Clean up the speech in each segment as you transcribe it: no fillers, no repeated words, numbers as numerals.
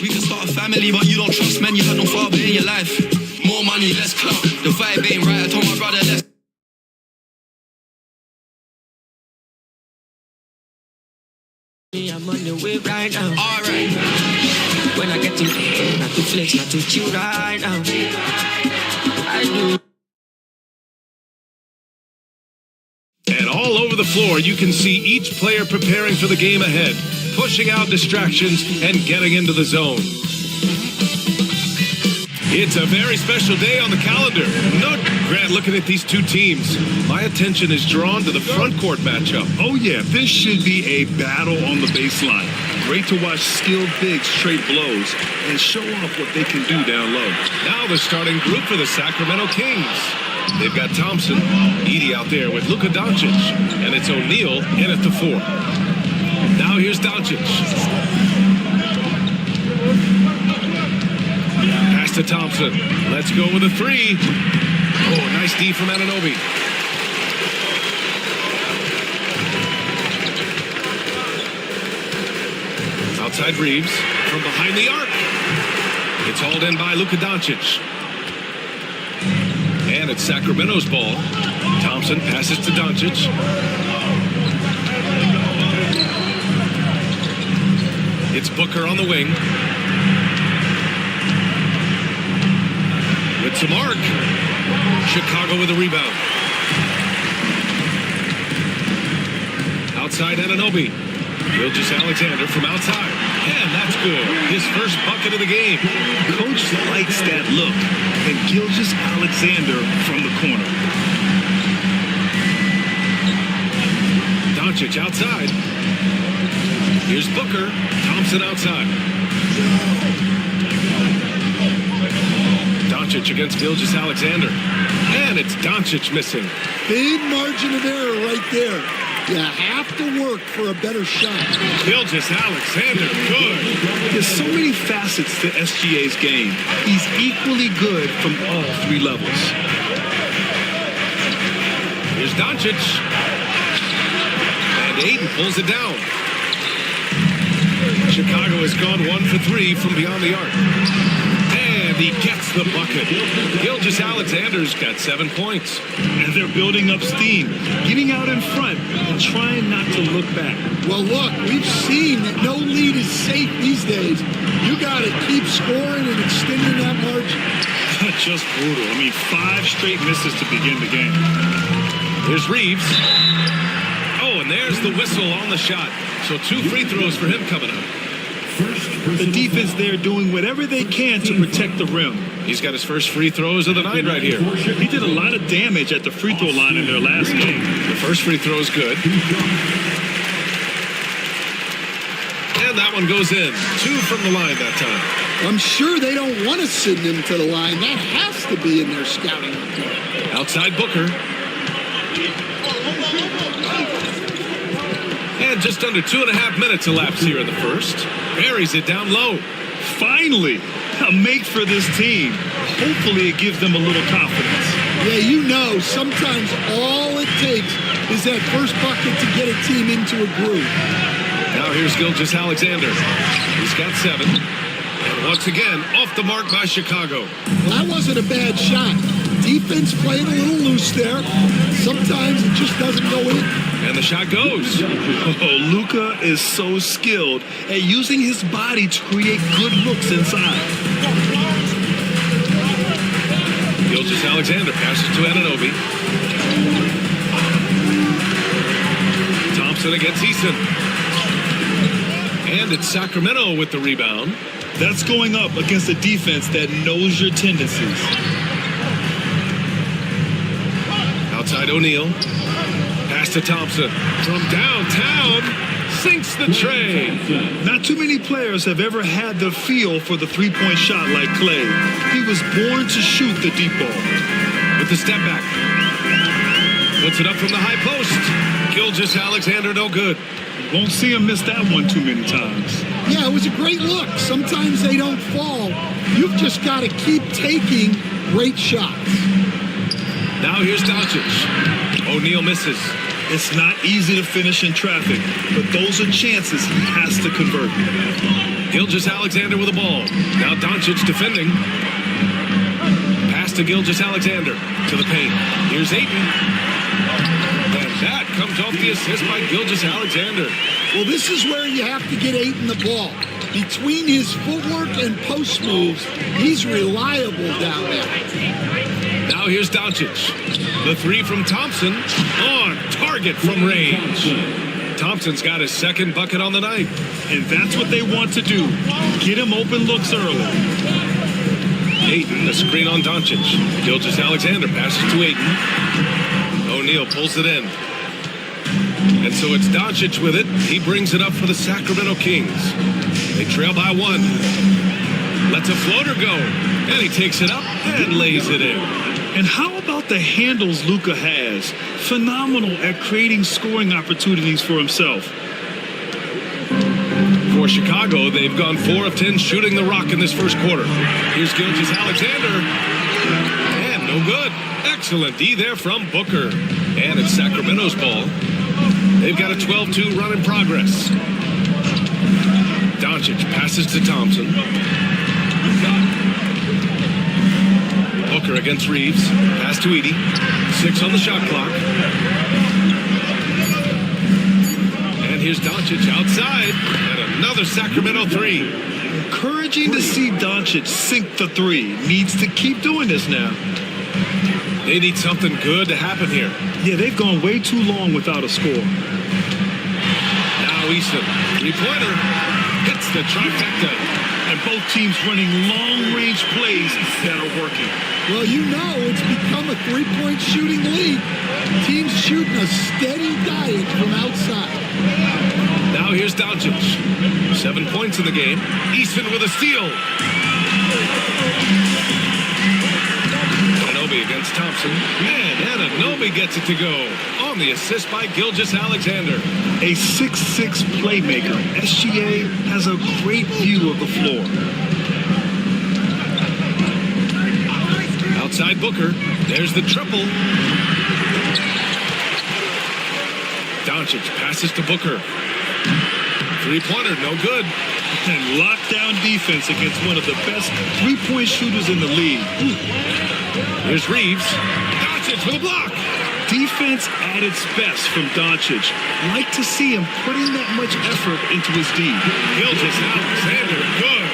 We can start a family, but you don't trust, man. You had no father in your life. More money, less clout. The vibe ain't right. I told my brother, let's. I'm on the way right now. Alright. When I get to not to flex, not to chill right now. I do. And all over the floor, you can see each player preparing for the game ahead, pushing out distractions and getting into the zone. It's a very special day on the calendar. No, Grant, looking at these two teams, my attention is drawn to the front court matchup. Oh yeah, this should be a battle on the baseline. Great to watch skilled bigs trade blows and show off what they can do down low. Now the starting group for the Sacramento Kings. They've got Thompson, Edey out there with Luka Doncic, and it's O'Neal in at the 4. Now here's Doncic. Pass to Thompson. Let's go with a 3. Oh, nice D from Anunoby. Outside Reeves from behind the arc. It's hauled in by Luka Doncic. And it's Sacramento's ball. Thompson passes to Doncic. It's Booker on the wing. With to Mark. Chicago with a rebound. Outside Anunoby. Gilgeous-Alexander from outside. And that's good. His first bucket of the game. Coach likes that look. And Gilgeous-Alexander from the corner. Doncic outside. Here's Booker. Thompson outside. Doncic against Gilgeous-Alexander. And it's Doncic missing. Big margin of error right there. You have to work for a better shot. Gilgeous-Alexander, good. There's so many facets to SGA's game. He's equally good from all 3 levels. Here's Doncic. And Ayton pulls it down. Chicago has gone 1 for 3 from beyond the arc. And he gets the bucket. Gilgeous-Alexander's got 7 points. And they're building up steam, getting out in front and trying not to look back. Well, look, we've seen that no lead is safe these days. You got to keep scoring and extending that margin. Just brutal. I mean, 5 straight misses to begin the game. Here's Reeves. Oh, and there's the whistle on the shot. So 2 free throws for him coming up. The defense there doing whatever they can to protect the rim. He's got his first free throws of the night right here. He did a lot of damage at the free throw line in their last game. The first free throw is good. And that one goes in. 2 from the line that time. I'm sure they don't want to send him to the line. That has to be in their scouting report. Outside Booker. And just under 2.5 minutes elapsed here in the first. Buries it down low. Finally, a make for this team. Hopefully it gives them a little confidence. Yeah, you know, sometimes all it takes is that first bucket to get a team into a groove. Now here's Gilgeous-Alexander. He's got 7. And once again, off the mark by Chicago. Well, that wasn't a bad shot. Defense playing a little loose there. Sometimes it just doesn't go in. And the shot goes. Oh, Luka is so skilled at using his body to create good looks inside. Gilgeous-Alexander passes to Anunoby. Thompson against Eason. And it's Sacramento with the rebound. That's going up against a defense that knows your tendencies. Outside O'Neal. Pass to Thompson. From downtown. Sinks the tray. Not too many players have ever had the feel for the three-point shot like Clay. He was born to shoot the deep ball. With the step back. Puts it up from the high post. Gilgeous-Alexander no good. Won't see him miss that one too many times. Yeah, it was a great look. Sometimes they don't fall. You've just got to keep taking great shots. Now here's Doncic. O'Neal misses. It's not easy to finish in traffic, but those are chances he has to convert. Gilgeous-Alexander with the ball. Now Doncic defending. Pass to Gilgeous-Alexander to the paint. Here's Ayton. And that comes off the assist by Gilgeous-Alexander. Well, this is where you have to get Ayton the ball. Between his footwork and post moves, he's reliable down there. Now here's Doncic. The three from Thompson on target from range. Thompson's got his second bucket on the night. And that's what they want to do. Get him open looks early. Ayton, the screen on Doncic. Gilgeous-Alexander passes to Ayton. O'Neal pulls it in. And so it's Doncic with it. He brings it up for the Sacramento Kings. They trail by one. Lets a floater go. And he takes it up and lays it in. And how about the handles Luka has? Phenomenal at creating scoring opportunities for himself. For Chicago, they've gone 4 of 10 shooting the rock in this first quarter. Here's Gilgeous-Alexander. And no good. Excellent D there from Booker. And it's Sacramento's ball. They've got a 12-2 run in progress. Doncic passes to Thompson. Booker against Reeves. Pass to Edey. 6 on the shot clock. And here's Doncic outside. And another Sacramento three. Encouraging to see Doncic sink the three. Needs to keep doing this now. They need something good to happen here. Yeah, they've gone way too long without a score. Now Easton. Three-pointer. Hits the trifecta. And both teams running long-range plays that are working. Well, you know it's become a three-point shooting league. Teams shooting a steady diet from outside. Now here's Doncic. 7 points in the game. Easton with a steal. Anunoby against Thompson. And Anunoby gets it to go on the assist by Gilgeous-Alexander. A 6'6" playmaker. SGA has a great view of the floor. Outside Booker. There's the triple. Doncic passes to Booker. Three-pointer, no good. And lockdown defense against one of the best three-point shooters in the league. Here's Reeves. Doncic with a block. Defense at its best from Doncic. Like to see him putting that much effort into his D. Gilgeous-Alexander, good.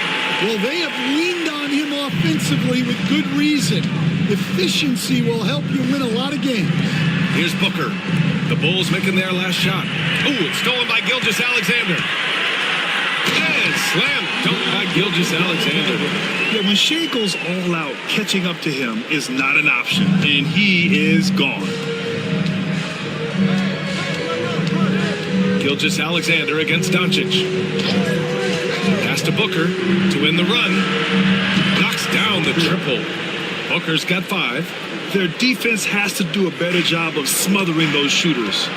Well, they have leaned on him offensively with good reason. Efficiency will help you win a lot of games. Here's Booker. The Bulls making their last shot. Ooh, it's stolen by Gilgeous-Alexander. And slam dunk by Gilgeous-Alexander. Yeah, when Shai goes all out, catching up to him is not an option. And he is gone. Gilgeous-Alexander against Doncic. Pass to Booker to win the run. Knocks down the triple. Booker's got 5. Their defense has to do a better job of smothering those shooters.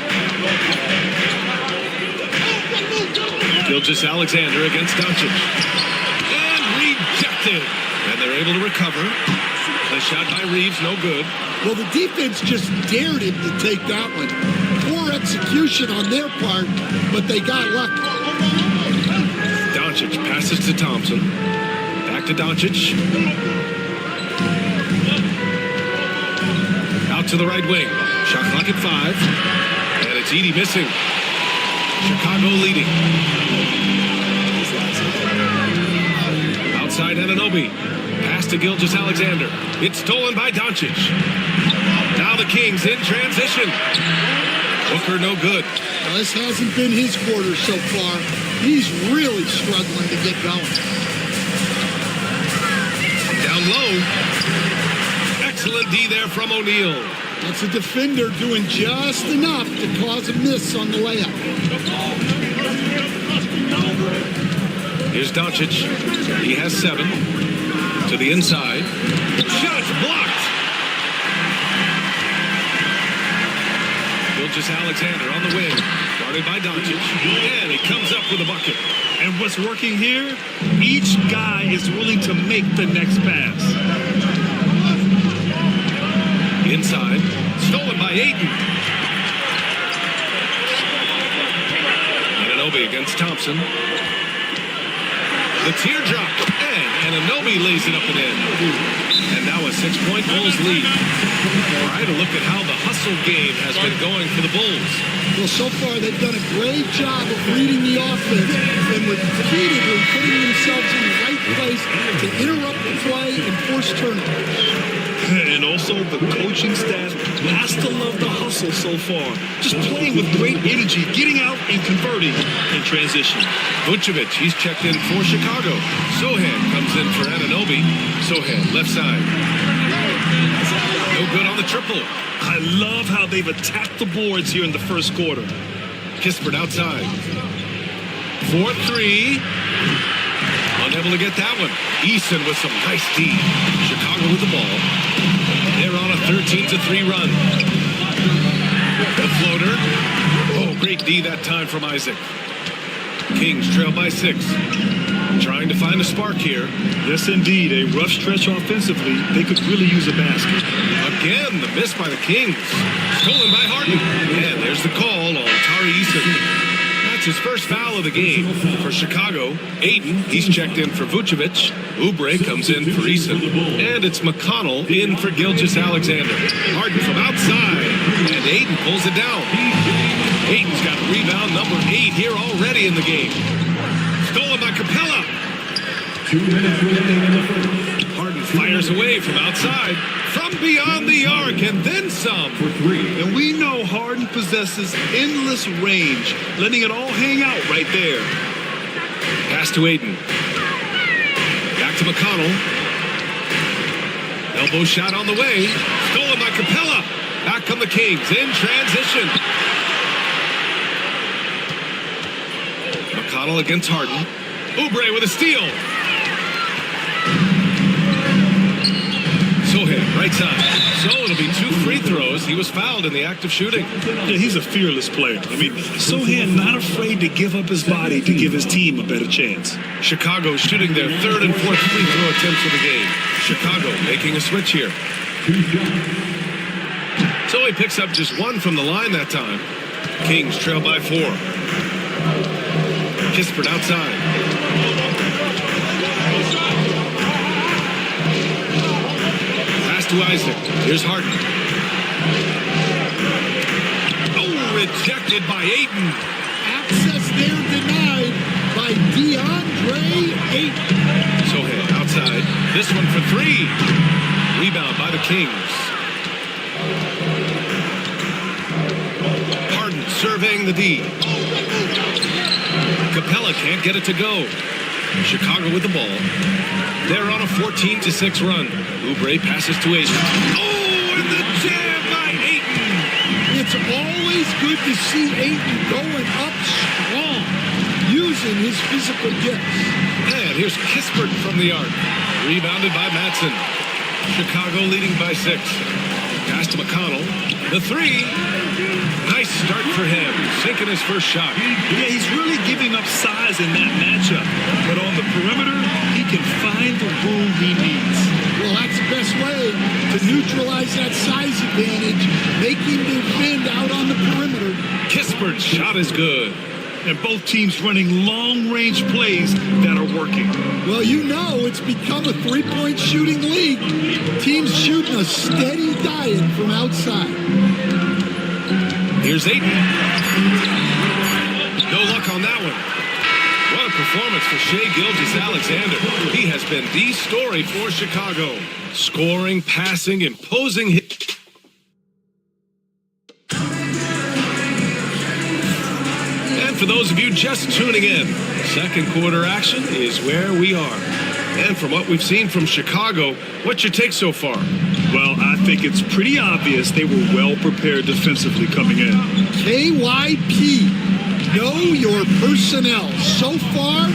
Gilgeous-Alexander against Doncic. And rejected. And they're able to recover. The shot by Reeves, no good. Well, the defense just dared him to take that one. Poor execution on their part, but they got lucky. Doncic passes to Thompson. Back to Doncic. Out to the right wing. Shot clock at 5. And it's Edey missing. Chicago leading. Outside Anunoby. Pass to Gilgeous-Alexander. It's stolen by Doncic. Now the Kings in transition. Booker no good. Well, this hasn't been his quarter so far. He's really struggling to get going. Down low. Excellent D there from O'Neal. That's a defender doing just enough to cause a miss on the layup. Here's Doncic. He has 7. To the inside. Shot blocked. Gilgeous-Alexander on the wing. Guarded by Doncic. And he comes up with a bucket. And what's working here? Each guy is willing to make the next pass. Inside. Stolen by Ayton. Anunoby against Thompson. The teardrop, and Anunoby lays it up and in. And now a 6-point Bulls lead. All right, a look at how the hustle game has been going for the Bulls. Well, so far they've done a great job of reading the offense and repeatedly putting themselves in the right place to interrupt the play and force turnovers. And also, the coaching staff has to love the hustle so far. Just playing with great energy, getting out and converting in transition. Vucevic, he's checked in for Chicago. Sohan comes in for Anunoby. Sohan, left side. No good on the triple. I love how they've attacked the boards here in the first quarter. Kispert outside. 4-3. Unable to get that one. Eason with some nice D. Chicago with the ball. They're on a 13-3 run. The floater. Oh, great D that time from Isaac. Kings trail by 6. Trying to find a spark here. Yes, indeed. A rough stretch offensively. They could really use a basket. Again, the miss by the Kings. Stolen by Harden. And there's the call on Tari Eason. That's his first foul of the game for Chicago. Ayton, he's checked in for Vucevic. Oubre comes in for Eason. And it's McConnell in for Gilgeous-Alexander. Harden from outside. And Ayton pulls it down. Ayton's got rebound number 8 here already in the game. Stolen by Capella. 2 minutes remaining in the first. Harden fires away from outside, from beyond the arc, and then some. For 3. And we know Harden possesses endless range, letting it all hang out right there. Pass to Ayton. Back to McConnell. Elbow shot on the way. Stolen by Capella. Back come the Kings in transition. McConnell against Harden. Oubre with a steal. Sohan, right side. So it'll be 2 free throws. He was fouled in the act of shooting. Yeah, he's a fearless player. I mean, Sohan not afraid to give up his body to give his team a better chance. Chicago shooting their 3rd and 4th free throw attempts of the game. Chicago making a switch here. So he picks up just 1 from the line that time. Kings trail by 4. Kispert outside. Pass to Isaac. Here's Harden. Oh, rejected by Ayton. Access there denied by DeAndre Ayton. Sohan outside. This one for 3. Rebound by the Kings. Harden surveying the D. Capella can't get it to go. Chicago with the ball. They're on a 14-6 run. Oubre passes to Ayton. Oh, and the jam by Ayton. It's always good to see Ayton going up strong, using his physical gifts. And here's Kispert from the arc. Rebounded by Matson. Chicago leading by 6. Pass to McConnell. The 3. Nice start for him. Sinking his first shot. Yeah, he's really giving up size in that matchup. But on the perimeter, he can find the room he needs. Well, that's the best way to neutralize that size advantage, make him defend out on the perimeter. Kispert's shot is good. And both teams running long-range plays that are working. Well, you know it's become a three-point shooting league. Teams shooting a steady diet from outside. Here's Ayton. No luck on that one. What a performance for Shai Gilgeous-Alexander. He has been the story for Chicago. Scoring, passing, imposing hit. And for those of you just tuning in, second quarter action is where we are. And from what we've seen from Chicago, what's your take so far? Well, I think it's pretty obvious they were well prepared defensively coming in. KYP, know your personnel. So far,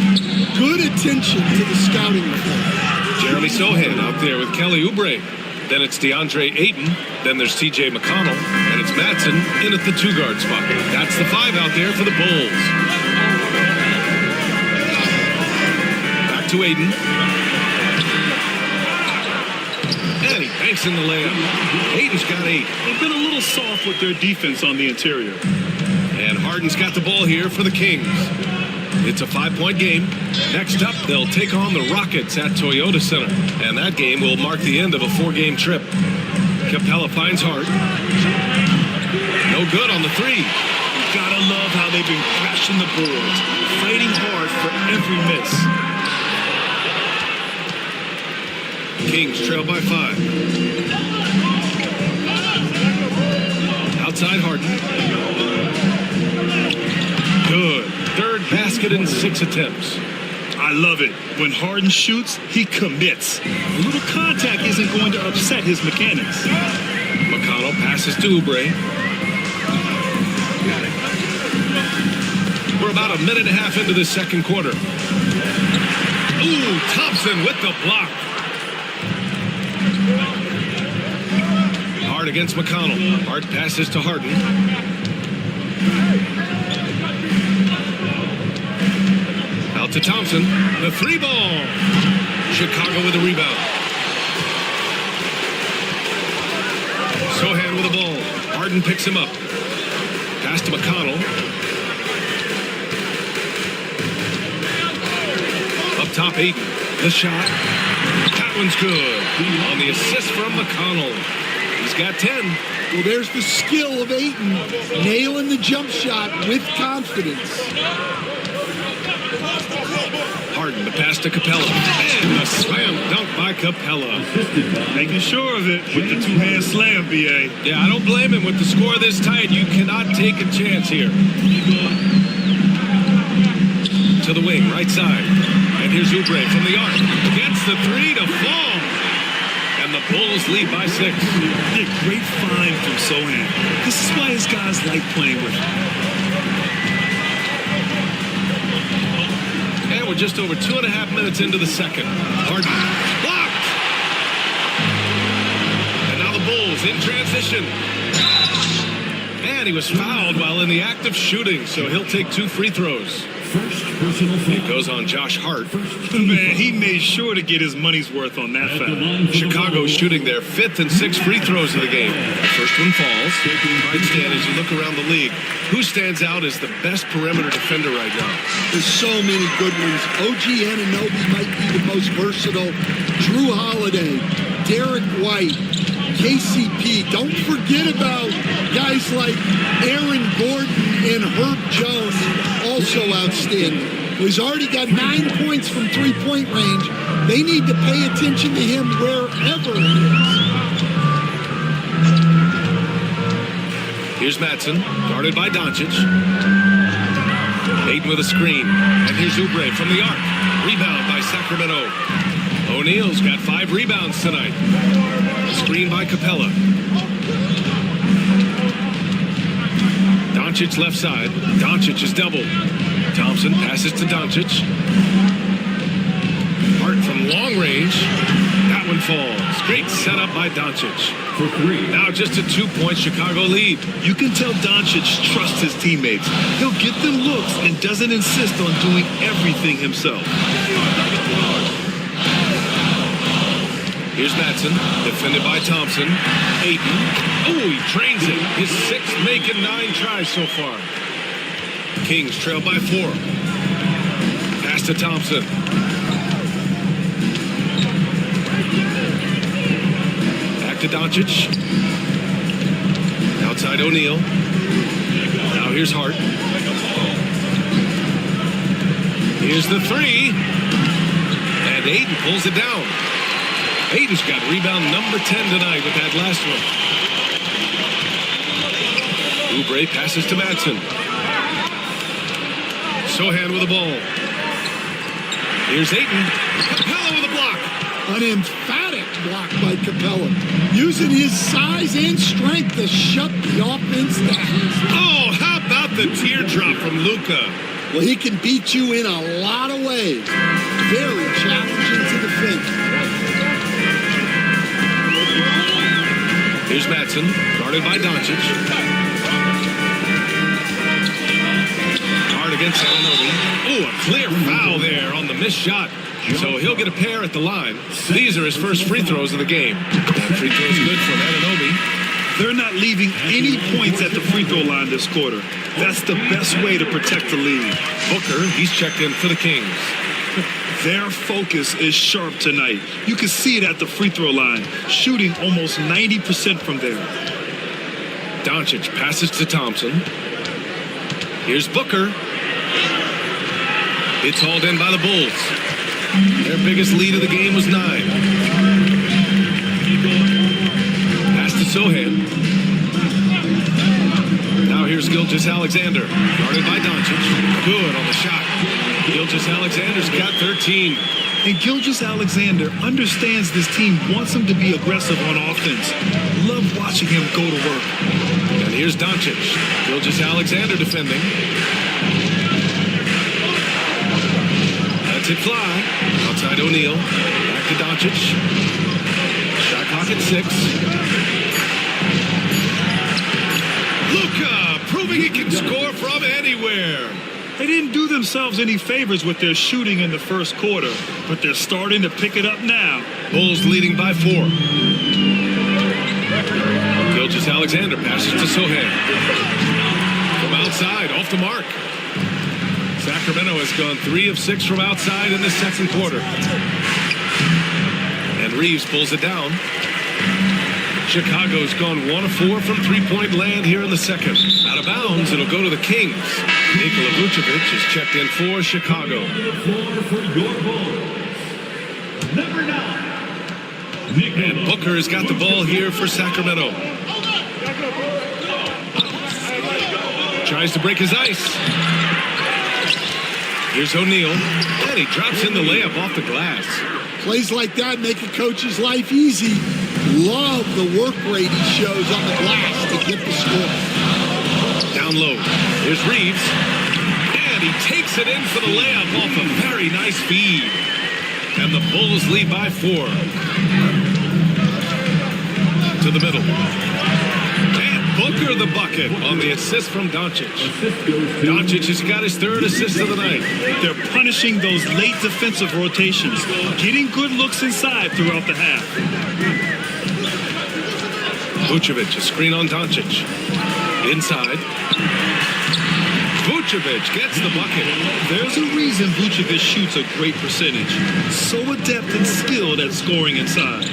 good attention to the scouting report. Jeremy Sohan out there with Kelly Oubre. Then it's DeAndre Ayton. Then there's TJ McConnell. And it's Matson in at the 2-guard spot. That's the 5 out there for the Bulls. Back to Ayton. And he banks in the layup. Ayton's got 8. They've been a little soft with their defense on the interior. And Harden's got the ball here for the Kings. It's a 5-point game. Next up, they'll take on the Rockets at Toyota Center. And that game will mark the end of a 4-game trip. Capella finds Hart. No good on the three. You gotta love how they've been crashing the boards, fighting hard for every miss. Kings trail by 5. Outside Harden. Good. Third basket in 6 attempts. I love it. When Harden shoots, he commits. A little contact isn't going to upset his mechanics. McConnell passes to Oubre. We're about a minute and a half into the second quarter. Ooh, Thompson with the block. Hart against McConnell. Hart passes to Harden. Out to Thompson. The 3-ball. Chicago with a rebound. Sohan with the ball. Harden picks him up. Pass to McConnell. Up top, 8. The shot. That one's good. On the assist from McConnell. He's got 10. Well, there's the skill of Ayton, nailing the jump shot with confidence. Harden, the pass to Capella. And the slam dunk by Capella. Making sure of it with the two-hand slam, B.A. Yeah, I don't blame him. With the score this tight, you cannot take a chance here. To the wing, right side. And here's Oubre from the arc. Gets the 3 to fall. And the Bulls lead by 6. Did a great find from Sohan. This is why his guys like playing with him. And we're just over 2.5 minutes into the second. Harden blocked. And now the Bulls in transition. And he was fouled while in the act of shooting, so he'll take 2 free throws. First personal foul. It goes on Josh Hart. Man, he made sure to get his money's worth on that foul. Chicago shooting their 5th and 6th free throws of the game. First one falls. All right, Stan, as you look around the league, who stands out as the best perimeter defender right now? There's so many good ones. OG Anunoby might be the most versatile. Drew Holiday, Derek White, KCP. Don't forget about guys like Aaron Gordon and Herb Jones, also outstanding. He's already got 9 points from 3-point range. They need to pay attention to him wherever it is. Here's Madsen, guarded by Doncic. Ayton with a screen. And here's Oubre from the arc. Rebound by Sacramento. O'Neal's got 5 rebounds tonight. Screen by Capella. Doncic left side. Doncic is doubled. Thompson passes to Doncic. Hart from long range. That one falls. Great setup by Doncic. For 3. Now just a 2-point Chicago lead. You can tell Doncic trusts his teammates. He'll get them looks and doesn't insist on doing everything himself. Here's Madsen, defended by Thompson. Ayton. Oh, he trains it. His 6th make and 9 tries so far. Kings trail by 4. Pass to Thompson. Back to Doncic. Outside O'Neal. Now here's Hart. Here's the 3. And Ayton pulls it down. Ayton's got rebound number 10 tonight with that last one. Oubre passes to Madsen. Sohan with the ball. Here's Ayton. Capella with a block. An emphatic block by Capella, using his size and strength to shut the offense down. Oh, how about the teardrop from Luka? Well, he can beat you in a lot of ways. Very challenging to defend. Here's Madsen, guarded by Doncic. Hard against Anunoby. Oh, a clear foul there on the missed shot. So he'll get a pair at the line. These are his first free throws of the game. That free throw is good from Anunoby. They're not leaving any points at the free throw line this quarter. That's the best way to protect the lead. Booker, he's checked in for the Kings. Their focus is sharp tonight. You can see it at the free throw line, shooting almost 90% from there. Doncic passes to Thompson. Here's Booker. It's hauled in by the Bulls. Their biggest lead of the game was 9. Pass to Sohan. Now here's Gilgeous-Alexander. Guarded by Doncic. Good on the shot. Gilgeous-Alexander's got 13. And Gilgeous-Alexander understands this team wants him to be aggressive on offense. Love watching him go to work. And here's Doncic. Gilgeous-Alexander defending. Lets it fly. Outside O'Neal. Back to Doncic. Shot clock at 6. Luka proving he can score from anywhere. They didn't do themselves any favors with their shooting in the first quarter, but they're starting to pick it up now. Bulls leading by 4. Gilgeous-Alexander passes to Sohan. From outside, off the mark. Sacramento has gone 3 of 6 from outside in the second quarter. And Reeves pulls it down. Chicago's gone 1 of 4 from three-point land here in the second. Out of bounds, it'll go to the Kings. Nikola Vucevic is checked in for Chicago. Number 9. And Booker has got the ball here for Sacramento. Tries to break his ice. Here's O'Neal. And he drops in the layup off the glass. Plays like that make a coach's life easy. Love the work rate he shows on the glass to get the score. Down low. Here's Reeves. And he takes it in for the layup off a very nice feed. And the Bulls lead by 4. To the middle. And Booker the bucket on the assist from Doncic. Doncic has got his 3rd assist of the night. They're punishing those late defensive rotations, getting good looks inside throughout the half. Vucevic, a screen on Doncic. Inside. Vucevic gets the bucket. There's a reason Vucevic shoots a great percentage. So adept and skilled at scoring inside.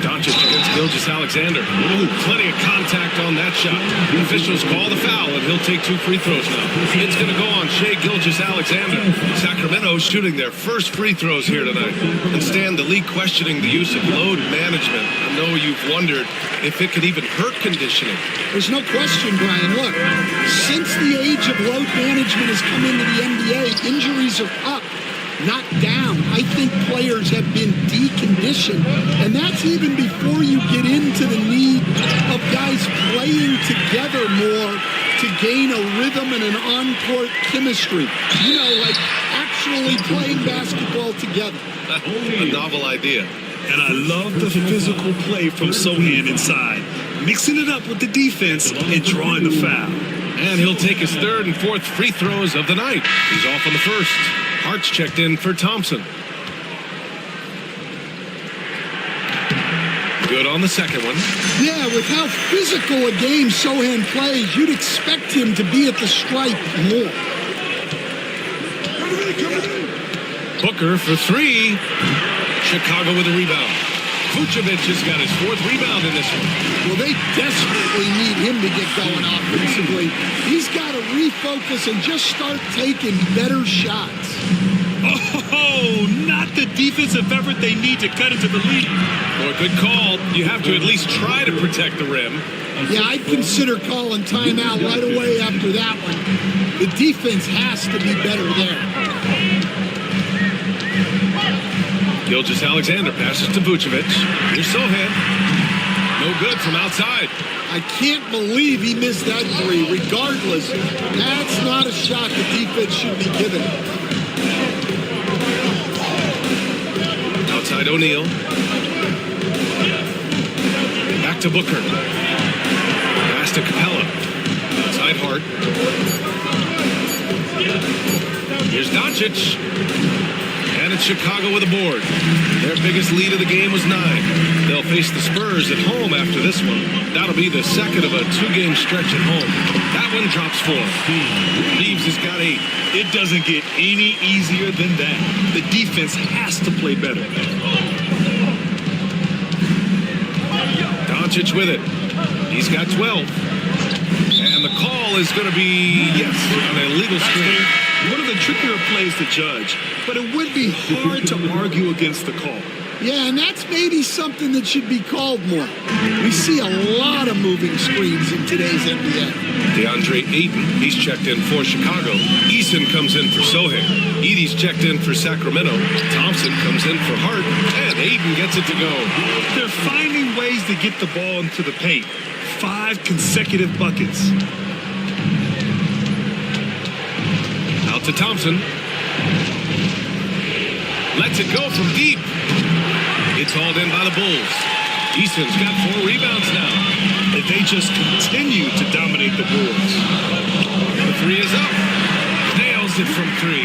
Doncic against Gilgeous-Alexander. Ooh, plenty of contact on that shot. The officials call the foul, and he'll take 2 free throws now. It's going to go on Shai Gilgeous-Alexander. Sacramento shooting their first free throws here tonight. And Stan, the league questioning the use of load management. I know you've wondered if it could even hurt conditioning. There's no question, Brian. Look, since the age of load management has come into the NBA, injuries are up, not down. I think players have been deconditioned, and that's even before you get into the need of guys playing together more to gain a rhythm and an on-court chemistry. You know, like actually playing basketball together. A novel idea. And I love the physical play from Sohan inside, mixing it up with the defense and drawing the foul. And he'll take his 3rd and 4th free throws of the night. He's off on the first. Hart's checked in for Thompson. Good on the second one. Yeah, with how physical a game Sohan plays, you'd expect him to be at the stripe more. Booker for 3. Chicago with a rebound. Vucevic has got his 4th rebound in this one. Well, they desperately need him to get going offensively. He's got to refocus and just start taking better shots. Oh, not the defensive effort they need to cut into the lead. Boy, good call. You have to at least try to protect the rim. Yeah, I'd consider calling timeout right away after that one. The defense has to be better there. Gilgeous-Alexander passes to Vucevic. Here's Sohan. No good from outside. I can't believe he missed that 3. Regardless, that's not a shot the defense should be given. Outside O'Neal. Back to Booker. Pass to Capella. Outside Hart. Here's Doncic. And it's with Chicago with a board. Their biggest lead of the game was 9. They'll face the Spurs at home after this one. That'll be the second of a 2-game stretch at home. That one drops 4. Reeves has got 8. It doesn't get any easier than that. The defense has to play better. Doncic with it. He's got 12. And the call is going to be, yes, on an illegal screen. One of the trickier plays to judge, but it would be hard to argue against the call. Yeah, and that's maybe something that should be called more. We see a lot of moving screens in today's NBA. DeAndre Ayton, he's checked in for Chicago. Eason comes in for Sohan. Edey's checked in for Sacramento. Thompson comes in for Hart. And Ayton gets it to go. They're finding ways to get the ball into the paint. 5 consecutive buckets. Out to Thompson. Lets it go from deep. It's hauled in by the Bulls. Easton's got 4 rebounds now. And they just continue to dominate the Bulls. The 3 is up. Nails it from 3.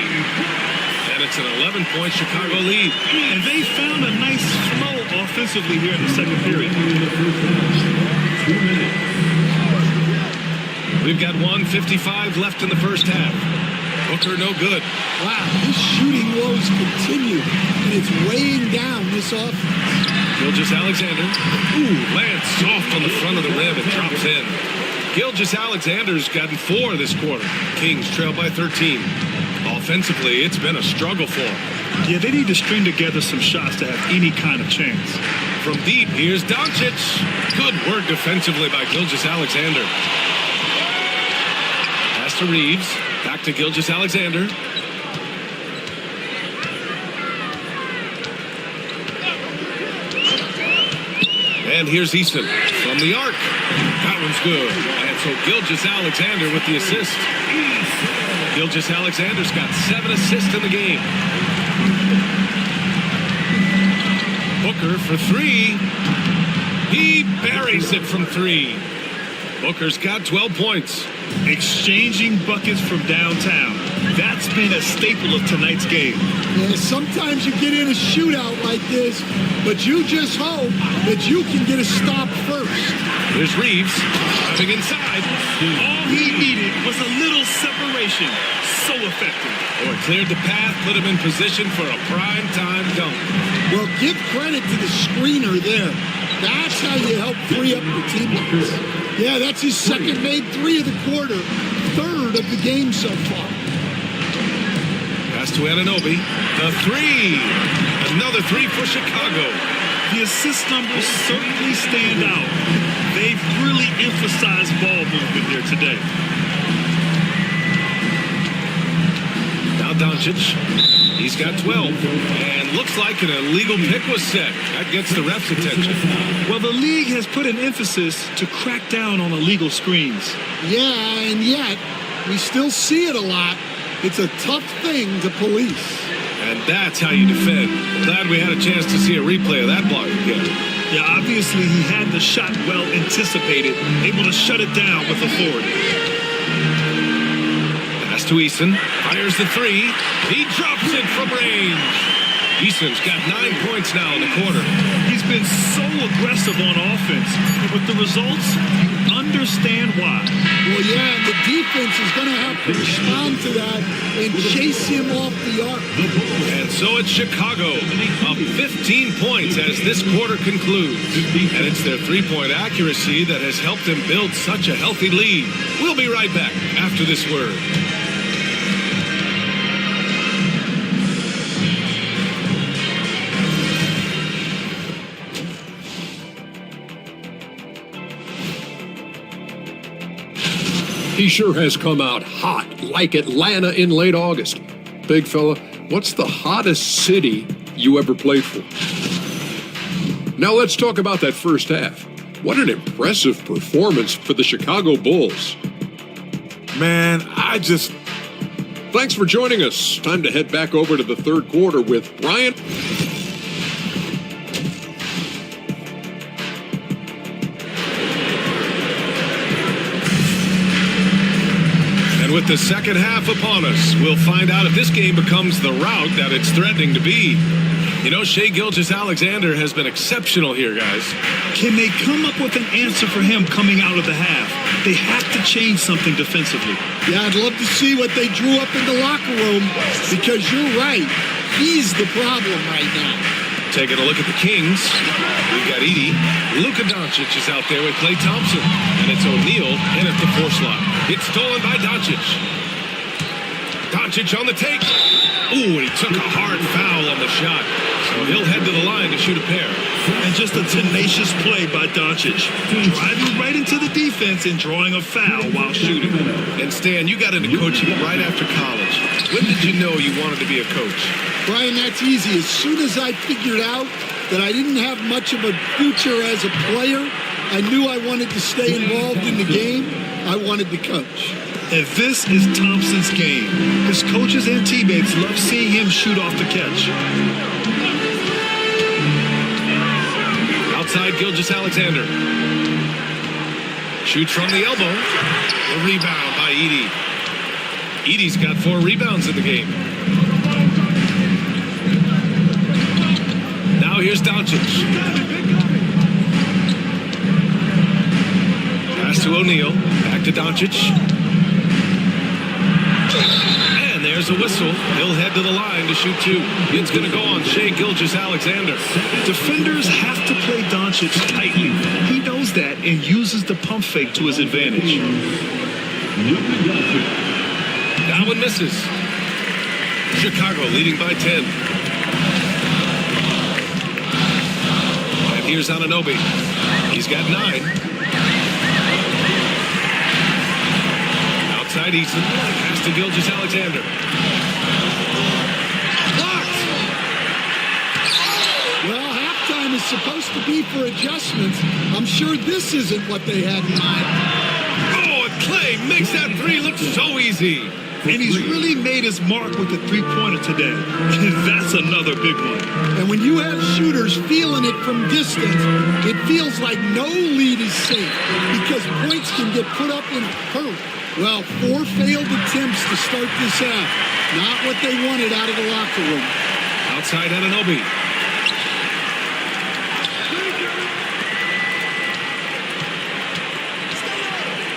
And it's an 11-point Chicago lead. And they found a nice flow offensively here in the second period. We've got 1:55 left in the first half. Booker no good. Wow, his shooting woes continue, and it's weighing down this offense. Gilgeous-Alexander. Ooh, lands soft on the front of the rim and drops in. Gilgeous-Alexander's gotten 4 this quarter. Kings trail by 13. Offensively, it's been a struggle for them. Yeah, they need to string together some shots to have any kind of chance. From deep, here's Doncic. Good work defensively by Gilgeous-Alexander. Pass to Reeves. Back to Gilgeous-Alexander. And here's Easton from the arc. That one's good. And so Gilgeous-Alexander with the assist. Gilgeous-Alexander's got 7 assists in the game. Booker for 3. He buries it from 3. Booker's got 12 points. Exchanging buckets from downtown. That's been a staple of tonight's game. Yeah, sometimes you get in a shootout like this, but you just hope that you can get a stop first. There's Reeves driving inside. All he needed was a little separation. So effective. Oh, it cleared the path, put him in position for a prime-time dunk. Well, give credit to the screener there. That's how you help free up your teammates. Yeah, that's his second made 3 of the quarter, 3rd of the game so far. Pass to Anunoby. The 3. Another 3 for Chicago. The assist numbers certainly stand out. They've really emphasized ball movement here today. Now Doncic. He's got 12. And looks like an illegal pick was set. That gets the ref's attention. Well, the league has put an emphasis to crack down on illegal screens. Yeah, and yet we still see it a lot. It's a tough thing to police. And that's how you defend. Glad we had a chance to see a replay of that block again. Yeah, obviously he had the shot well anticipated, able to shut it down with authority. Pass to Eason. Fires the 3. He drops it from range. Eason's got 9 points now in the quarter. He's been so aggressive on offense. With the results, you understand why. Well, yeah, and the defense is going to have to respond to that and chase him off the arc. And so it's Chicago, up 15 points as this quarter concludes. And it's their 3-point accuracy that has helped them build such a healthy lead. We'll be right back after this word. He sure has come out hot, like Atlanta in late August. Big fella, what's the hottest city you ever played for? Now let's talk about that first half. What an impressive performance for the Chicago Bulls. Man, Thanks for joining us. Time to head back over to the third quarter with Brian. with the second half upon us, we'll find out if this game becomes the rout that it's threatening to be. You know, Shai Gilgeous-Alexander has been exceptional here, guys. Can they come up with an answer for him coming out of the half? They have to change something defensively. Yeah, I'd love to see what they drew up in the locker room, because you're right. He's the problem right now. Taking a look at the Kings, we've got Edey. Luka Doncic is out there with Klay Thompson. And it's O'Neal in at the 4 slot. It's stolen by Doncic. Doncic on the take. Ooh, and he took a hard foul on the shot. So he'll head to the line to shoot a pair. And just a tenacious play by Doncic. Driving right into the defense and drawing a foul while shooting. And Stan, you got into coaching right after college. When did you know you wanted to be a coach? Brian, that's easy. As soon as I figured out that I didn't have much of a future as a player, I knew I wanted to stay involved in the game. I wanted to coach. And this is Thompson's game. His coaches and teammates love seeing him shoot off the catch. Outside Gilgeous-Alexander. Shoots from the elbow. A rebound by Edey. Edey's got 4 rebounds in the game. Now here's Doncic. Pass to O'Neal. Back to Doncic. And there's a whistle. He'll head to the line to shoot 2. It's going to go on Shai Gilgeous-Alexander. Defenders have to play Doncic tightly. He knows that and uses the pump fake to his advantage. That one misses. Chicago leading by 10. And here's Anunoby. He's got 9. Outside Eason. Pass to Gilgeous-Alexander. Blocked! Well, halftime is supposed to be for adjustments. I'm sure this isn't what they had in mind. Oh, and Klay makes that 3 look so easy. And he's really made his mark with the three-pointer today. That's another big one. And when you have shooters feeling it from distance, it feels like no lead is safe, because points can get put up in hurry. Well, 4 failed attempts to start this out. Not what they wanted out of the locker room. Outside Anunoby.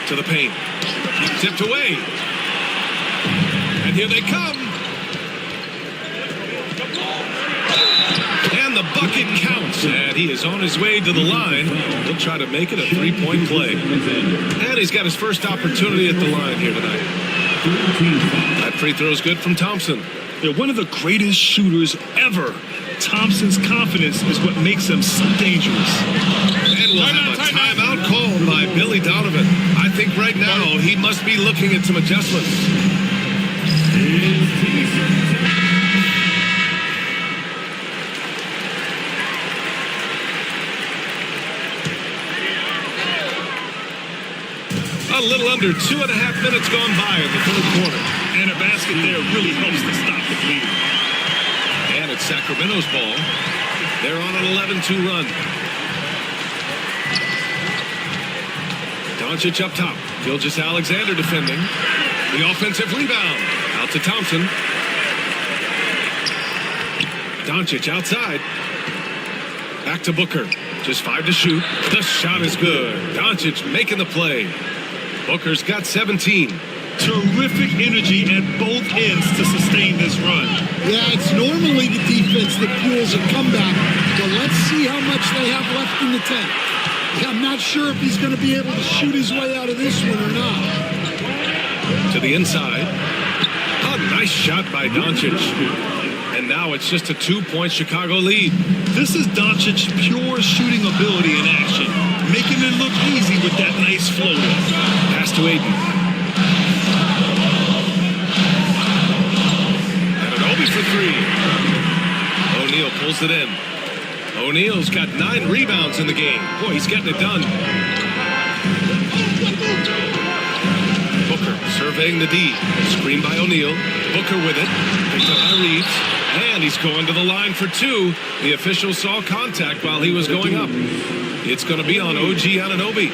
To the paint. Tipped away. And here they come. And the bucket counts. And he is on his way to the line. He'll try to make it a 3-point play. And he's got his first opportunity at the line here tonight. That free throw is good from Thompson. They're one of the greatest shooters ever. Thompson's confidence is what makes him so dangerous. And we'll have a timeout called by Billy Donovan. I think right now he must be looking at some adjustments. A little under 2.5 minutes gone by in the 3rd quarter. And a basket there really helps to stop the bleeding. And it's Sacramento's ball. They're on an 11-2 run. Doncic up top. Gilgeous-Alexander defending. The offensive rebound. Out to Thompson. Doncic outside. Back to Booker. Just 5 to shoot. The shot is good. Doncic making the play. Booker's got 17. Terrific energy at both ends to sustain this run. Yeah, it's normally the defense that fuels a comeback, but let's see how much they have left in the tank. I'm not sure if he's going to be able to shoot his way out of this one or not. To the inside. A nice shot by Doncic. And now it's just a 2-point Chicago lead. This is Doncic's pure shooting ability in action, making it look easy with that nice floater. Pass to Ayton. Anunoby for 3. O'Neal pulls it in. O'Neal's got 9 rebounds in the game. Boy, he's getting it done. Booker surveying the D. Screen by O'Neal. Booker with it. Picked up by Reeves. And he's going to the line for 2. The official saw contact while he was going up. It's going to be on OG Anunoby.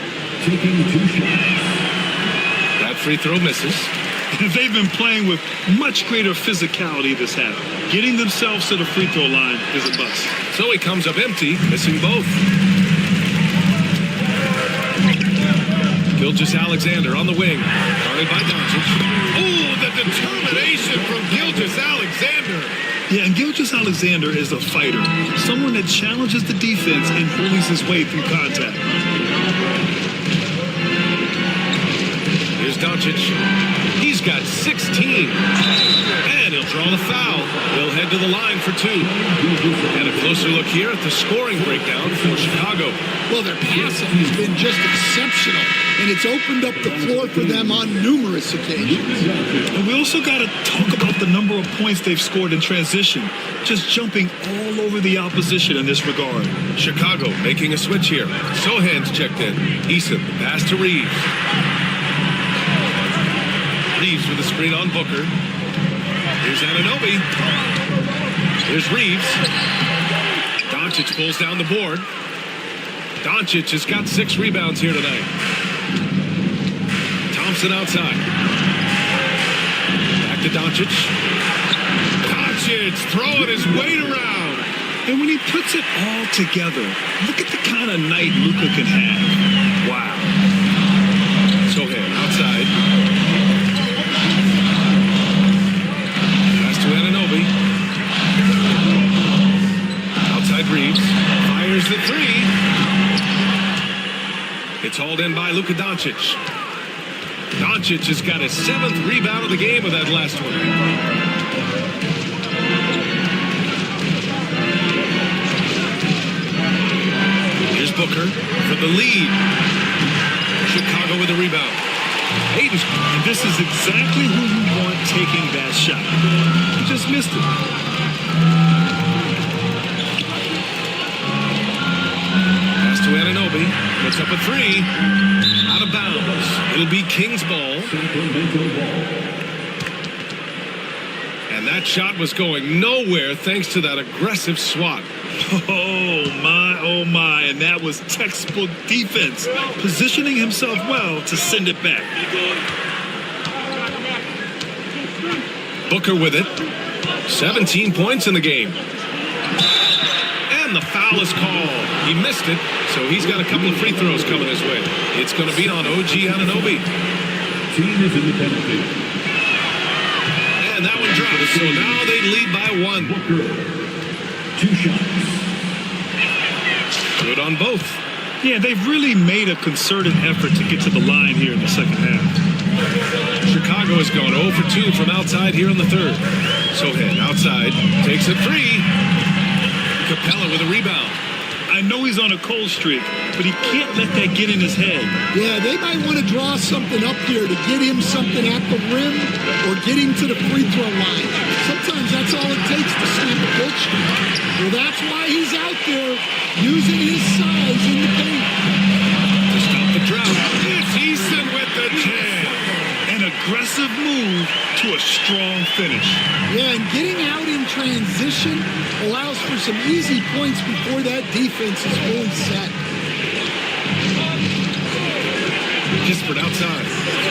That free throw misses. They've been playing with much greater physicality this half. Getting themselves to the free throw line is a must. So he comes up empty, missing both. Gilgeous-Alexander on the wing, guarded by Doncic. Oh, the determination from Gilgeous-Alexander. Yeah, and Gilgeous-Alexander is a fighter. Someone that challenges the defense and bullies his way through contact. Here's Doncic. He's got 16. And he'll draw the foul. He'll head to the line for two. And a closer look here at the scoring breakdown for Chicago. Well, their passing has been just exceptional, and it's opened up the floor for them on numerous occasions. And we also got to talk about the number of points they've scored in transition, just jumping all over the opposition in this regard. Chicago making a switch here. Sohan's checked in. Eason, pass to Reeves. Reeves with a screen on Booker. Here's Anunoby. Here's Reeves. Doncic pulls down the board. Doncic has got 6 rebounds here tonight. Thompson outside. Back to Doncic. Doncic throwing his weight around. And when he puts it all together, look at the kind of night Luka can have. Wow. Sohan outside. Pass to Anunoby. Outside Reeves. Fires the three. It's hauled in by Luka Doncic. Doncic has got his 7th rebound of the game with that last one. Here's Booker for the lead. Chicago with a rebound. Hayden, and this is exactly who you want taking that shot. He just missed it. Pass to Anunoby. Puts up a three. Out of bounds. It'll be King's ball. And that shot was going nowhere thanks to that aggressive swat. Oh my, and that was textbook defense. Positioning himself well to send it back. Booker with it. 17 points in the game. And the foul is called. He missed it, so he's got a couple of free throws coming his way. It's going to be on OG Anunoby. Team is in the penalty. And that one drops, so now they lead by 1. Booker, 2 shots. Good on both. Yeah, they've really made a concerted effort to get to the line here in the second half. Chicago has gone 0 for 2 from outside here in the third. Sohan outside, takes a three. Capella with a rebound. I know he's on a cold streak, but he can't let that get in his head. Yeah, they might want to draw something up here to get him something at the rim or get him to the free throw line. Sometimes that's all it takes to snap a cold streak. Well, that's why he's out there using his size in the paint. To stop the drought, it's Eason with the jam. An aggressive move to a strong finish. Yeah, and getting out in transition allows for some easy points before that defense is fully set. Kispert outside.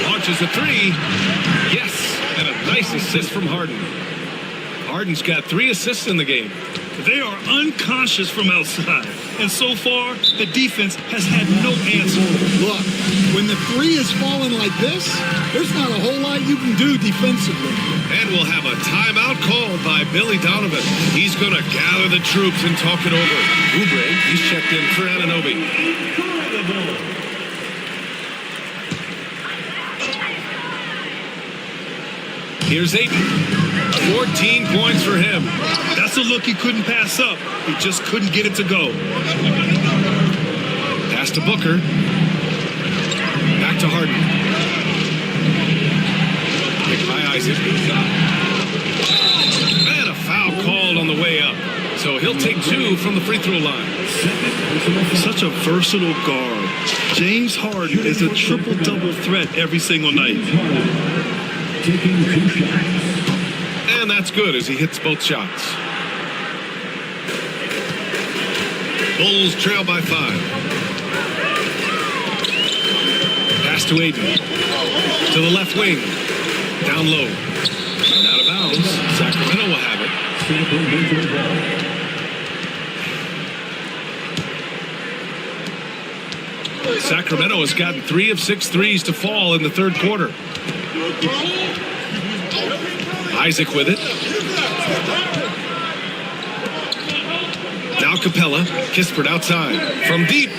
Launches a three. Yes, and a nice assist from Harden. Harden's got 3 assists in the game. They are unconscious from outside. And so far, the defense has had no answer. Look, when the three is falling like this, there's not a whole lot you can do defensively. And we'll have a timeout called by Billy Donovan. He's going to gather the troops and talk it over. Oubre, he's checked in for Anunoby. Here's Ayton. 14 points for him. That's a look he couldn't pass up. He just couldn't get it to go. Pass to Booker. Back to Harden. Picked by Isaac. And a foul called on the way up. So he'll take 2 from the free throw line. Such a versatile guard. James Harden is a triple-double threat every single night. Taking 2 shots. And that's good as he hits both shots. Bulls trail by 5. Pass to Ayton. To the left wing. Down low. And out of bounds. Sacramento will have it. Sacramento ball. Sacramento has gotten 3 of 6 threes to fall in the third quarter. Isaac with it. Now Capella. Kispert outside. From deep.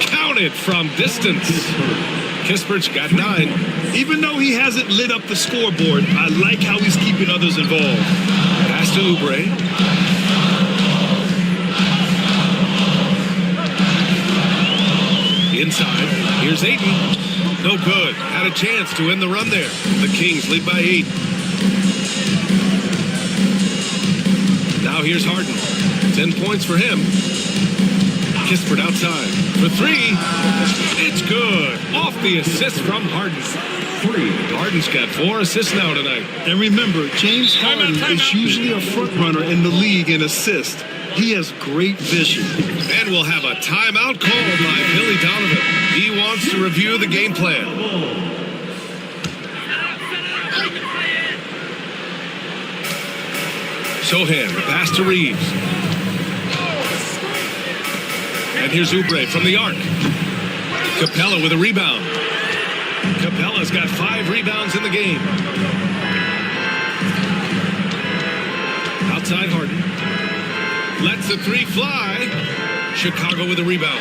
Counted from distance. Kispert's got 9. Even though he hasn't lit up the scoreboard, I like how he's keeping others involved. Pass to Oubre. Inside. Here's Ayton. No good. Had a chance to end the run there. The Kings lead by 8. Now here's Harden. 10 points for him. Kispert outside. For 3. It's good. Off the assist from Harden. Harden's got 4 assists now tonight. And remember, James Harden is usually a front runner in the league in assists. He has great vision. And we'll have a timeout called by Billy Donovan. He wants to review the game plan. Sohan, the pass to Reeves. And here's Oubre from the arc. Capella with a rebound. Capella's got 5 rebounds in the game. Outside Harden. Lets the 3 fly. Chicago with a rebound.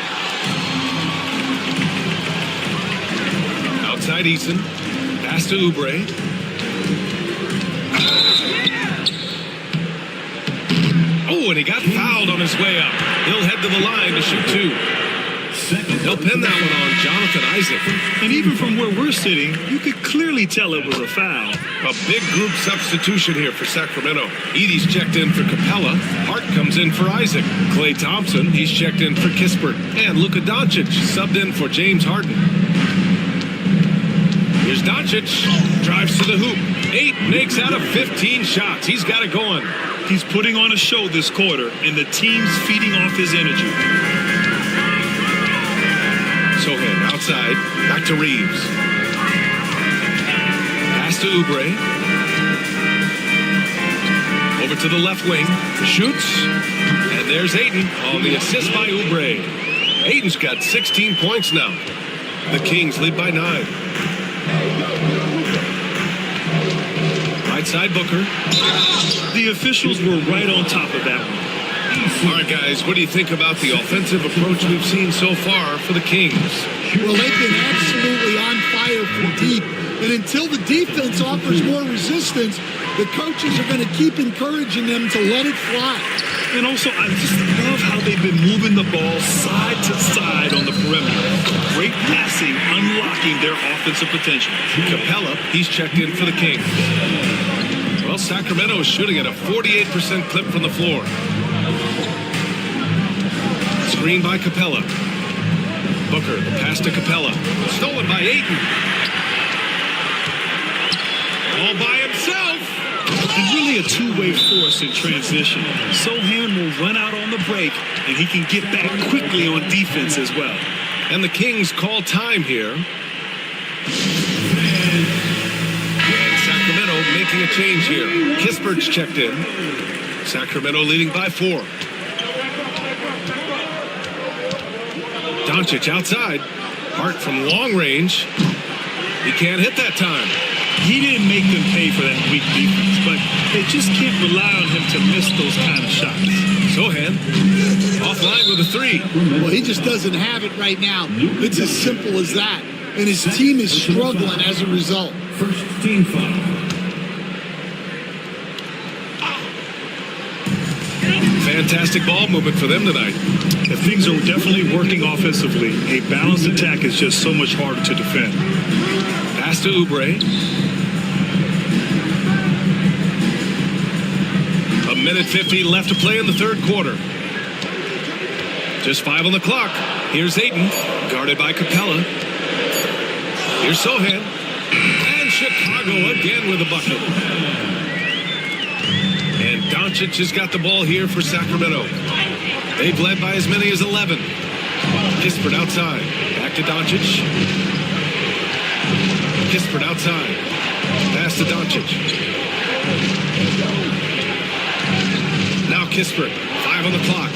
Outside Eason. Pass to Oubre. Oh, and he got fouled on his way up. He'll head to the line to shoot 2. They'll pin that one on Jonathan Isaac. And even from where we're sitting, you could clearly tell it was a foul. A big group substitution here for Sacramento. Edie's checked in for Capella. Hart comes in for Isaac. Klay Thompson, he's checked in for Kispert. And Luka Doncic subbed in for James Harden. Here's Doncic. Drives to the hoop. 8 makes out of 15 shots. He's got it going. He's putting on a show this quarter, and the team's feeding off his energy. Sohan outside. Back to Reeves. Pass to Oubre. Over to the left wing. Shoots. And there's Ayton on the assist by Oubre. Ayton's got 16 points now. The Kings lead by 9. Right side Booker. The officials were right on top of that one. All right, guys, what do you think about the offensive approach we've seen so far for the Kings? Well, they've been absolutely on fire from deep. And until the defense offers more resistance, the coaches are going to keep encouraging them to let it fly. And also, I just love how they've been moving the ball side to side on the perimeter. Great passing, unlocking their offensive potential. Capella, he's checked in for the Kings. Well, Sacramento is shooting at a 48% clip from the floor. Screen by Capella. Booker, the pass to Capella. Stolen by Ayton. All by himself. He's really a two-way force in transition. Sohan will run out on the break, and he can get back quickly on defense as well. And the Kings call time here. And Sacramento making a change here. Kispert's checked in. Sacramento leading by 4. Doncic outside. Hart from long range. He can't hit that time. He didn't make them pay for that weak defense, but they just can't rely on him to miss those kind of shots. Sohan offline with a 3. Well, he just doesn't have it right now. It's as simple as that. And his team is struggling as a result. First team foul. Fantastic ball movement for them tonight. The things are definitely working offensively. A balanced attack is just so much harder to defend. Pass to Oubre. A minute 50 left to play in the third quarter. Just 5 on the clock. Here's Ayton, guarded by Capella. Here's Sohan. And Chicago again with a bucket. And Doncic has got the ball here for Sacramento. They've led by as many as 11. Kispert outside. Back to Doncic. Kispert outside. Pass to Doncic. Now Kispert. 5 on the clock.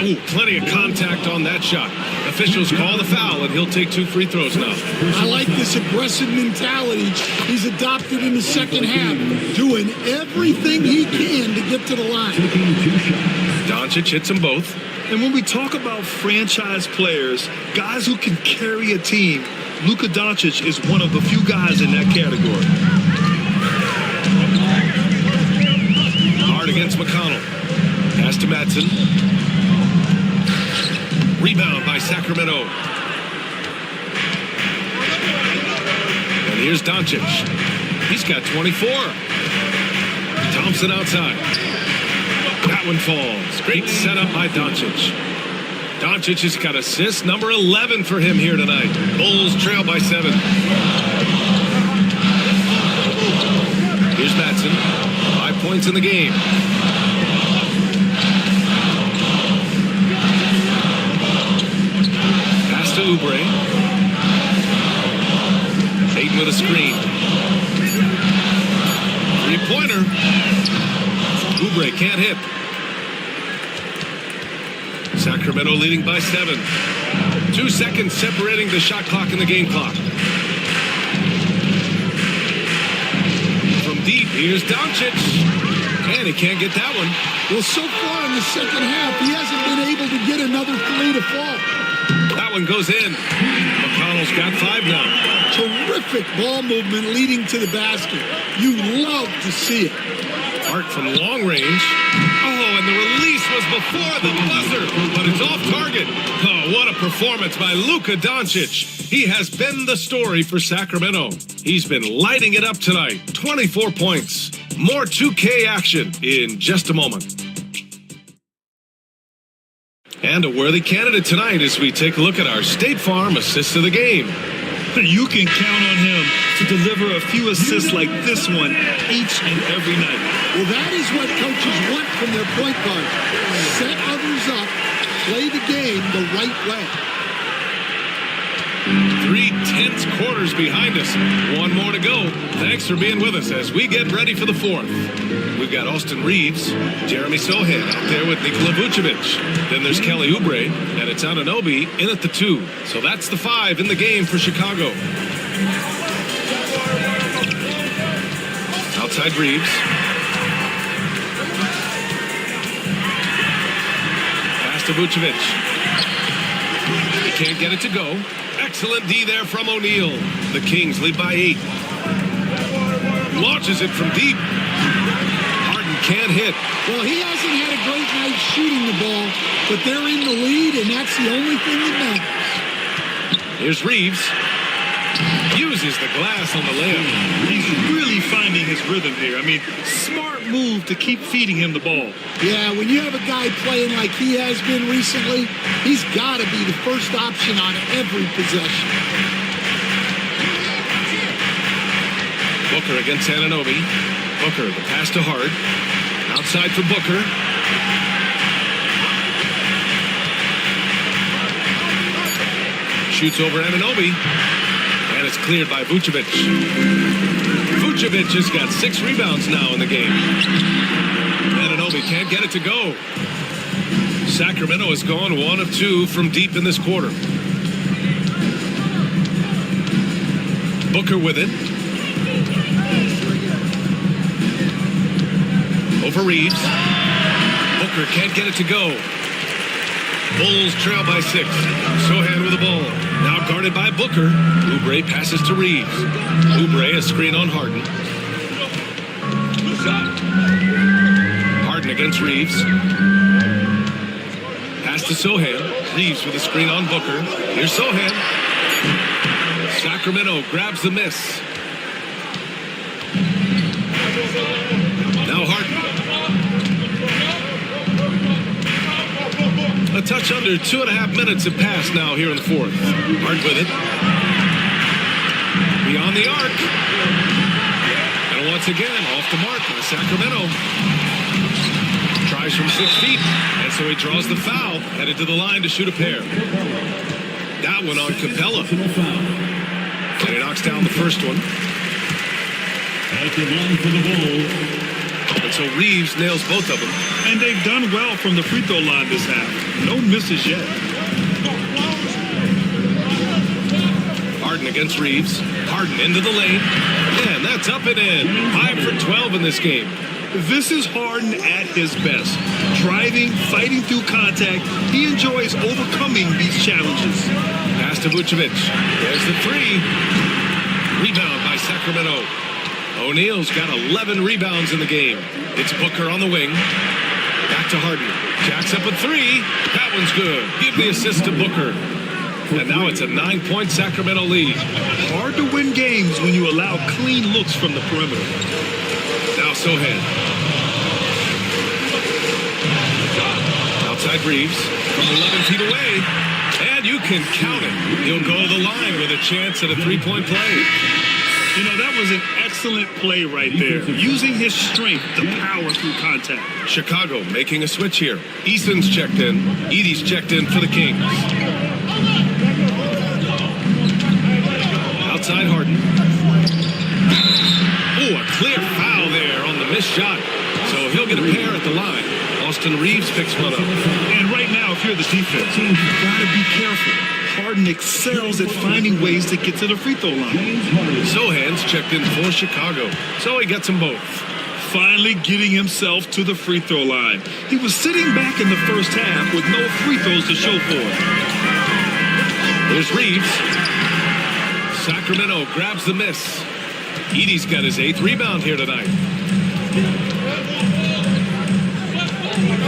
Ooh, plenty of contact on that shot. Officials call the foul, and he'll take 2 free throws now. I like this aggressive mentality he's adopted in the second half, doing everything he can to get to the line. Doncic hits them both. And when we talk about franchise players, guys who can carry a team, Luka Doncic is one of the few guys in that category. Hard against McConnell. Pass to Madsen. Rebound by Sacramento. And here's Doncic. He's got 24. Thompson outside. That one falls. Great setup by Doncic. Doncic has got assist number 11 for him here tonight. Bulls trail by 7. Here's Madsen. 5 points in the game. To Oubre. Ayton with a screen. 3-pointer. Oubre can't hit. Sacramento leading by 7. 2 seconds separating the shot clock and the game clock. From deep, here's Doncic. And he can't get that one. Well, so far in the second half, he hasn't been able to get another 3 to fall. That one goes in. McConnell's got 5 now. Terrific ball movement leading to the basket. You love to see it. Hart from long range. Oh, and the release was before the buzzer, but it's off target. Oh, what a performance by Luka Doncic. He has been the story for Sacramento. He's been lighting it up tonight. 24 points. More 2K action in just a moment. And a worthy candidate tonight as we take a look at our State Farm assist of the game. You can count on him to deliver a few assists like this one each and every night. Well, that is what coaches want from their point guard. Set others up, play the game the right way. 3 tense quarters behind us. 1 more to go. Thanks for being with us as we get ready for the 4th. We've got Austin Reeves, Jeremy Sohan out there with Nikola Vucevic. Then there's Kelly Oubre, and it's Anunoby in at the 2. So that's the 5 in the game for Chicago. Outside Reeves. Pass to Vucevic. He can't get it to go. Excellent D there from O'Neal. The Kings lead by 8. Launches it from deep. Harden can't hit. Well, he hasn't had a great night shooting the ball, but they're in the lead, and that's the only thing that matters. Here's Reeves. Uses the glass on the layup. He's really finding his rhythm here. I mean, smart move to keep feeding him the ball. Yeah, when you have a guy playing like he has been recently, he's got to be the first option on every possession. Booker against Anunoby. Booker, the pass to Hart. Outside for Booker. Shoots over Anunoby. And it's cleared by Vucevic. Vucevic has got 6 rebounds now in the game. Anunoby can't get it to go. Sacramento has gone 1 of 2 from deep in this quarter. Booker with it. Over Reeves. Booker can't get it to go. Bulls trail by 6. Sohan with the ball. Now guarded by Booker. Oubre passes to Reeves. Oubre a screen on Harden. Harden against Reeves. Pass to Sohan. Reeves with a screen on Booker. Here's Sohan. Sacramento grabs the miss. Now Harden. A touch under 2.5 minutes have passed now here in the 4th. Hart with it. Beyond the arc. And once again, off the mark by Sacramento. Tries from 6 feet. And so he draws the foul. Headed to the line to shoot a pair. That one on Capella. And he knocks knocks down the first one. At the line for the ball, And so Reeves nails both of them. And they've done well from the free throw line this half. No misses yet. Harden against Reeves. Harden into the lane. And that's up and in. 5 for 12 in this game. This is Harden at his best. Driving, fighting through contact. He enjoys overcoming these challenges. Pass to Vucevic. There's the three. Rebound by Sacramento. O'Neal's got 11 rebounds in the game. It's Booker on the wing. Back to Harden. Jacks up a three. That one's good. Give the assist to Booker. And now it's a 9-point Sacramento lead. Hard to win games when you allow clean looks from the perimeter. Now Sohan. Outside Reeves from 11 feet away. And you can count it. He'll go to the line with a chance at a three-point play. You know, that was an excellent play right there. Using his strength to power through contact. Chicago making a switch here. Easton's checked in. Edey's checked in for the Kings. Outside Harden. Oh, a clear foul there on the missed shot. So he'll get a pair at the line. Austin Reeves picks one up. And right now, if you're the defense, you've got to be careful. Harden excels at finding ways to get to the free throw line. Sohan's checked in for Chicago. So he gets them both. Finally getting himself to the free throw line. He was sitting back in the first half with no free throws to show for it. There's Reeves. Sacramento grabs the miss. Edey's got his 8th rebound here tonight.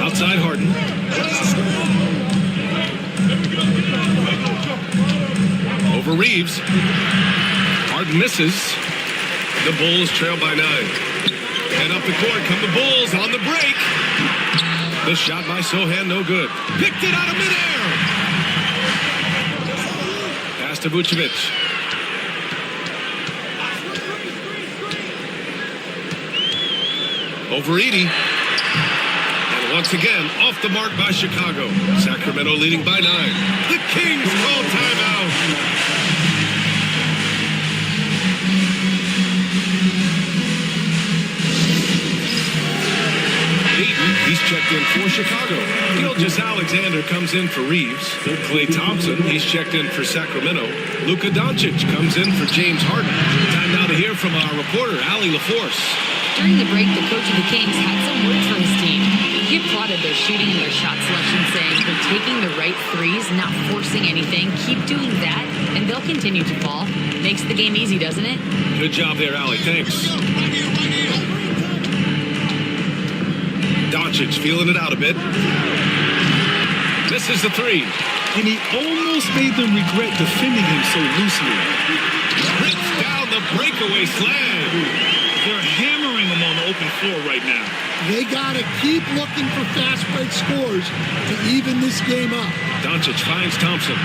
Outside Harden. Over Reeves. Harden misses. The Bulls trail by 9. And up the court come the Bulls on the break. The shot by Sohan, no good. Picked it out of midair. Pass to Vucevic. Over Edey. And once again, off the mark by Chicago. Sacramento leading by 9. The Kings call timeout. He's checked in for Chicago. Gilgeous-Alexander comes in for Reeves. Klay Thompson, he's checked in for Sacramento. Luka Doncic comes in for James Harden. Time now to hear from our reporter, Allie LaForce. During the break, the coach of the Kings had some words for his team. He applauded their shooting and their shot selection, saying they're taking the right threes, not forcing anything. Keep doing that, and they'll continue to fall. Makes the game easy, doesn't it? Good job there, Allie. Thanks. Doncic feeling it out a bit. Misses the three. And he almost made them regret defending him so loosely. Rips down the breakaway slam. They're hammering him on the open floor right now. They got to keep looking for fast break scores to even this game up. Doncic finds Thompson.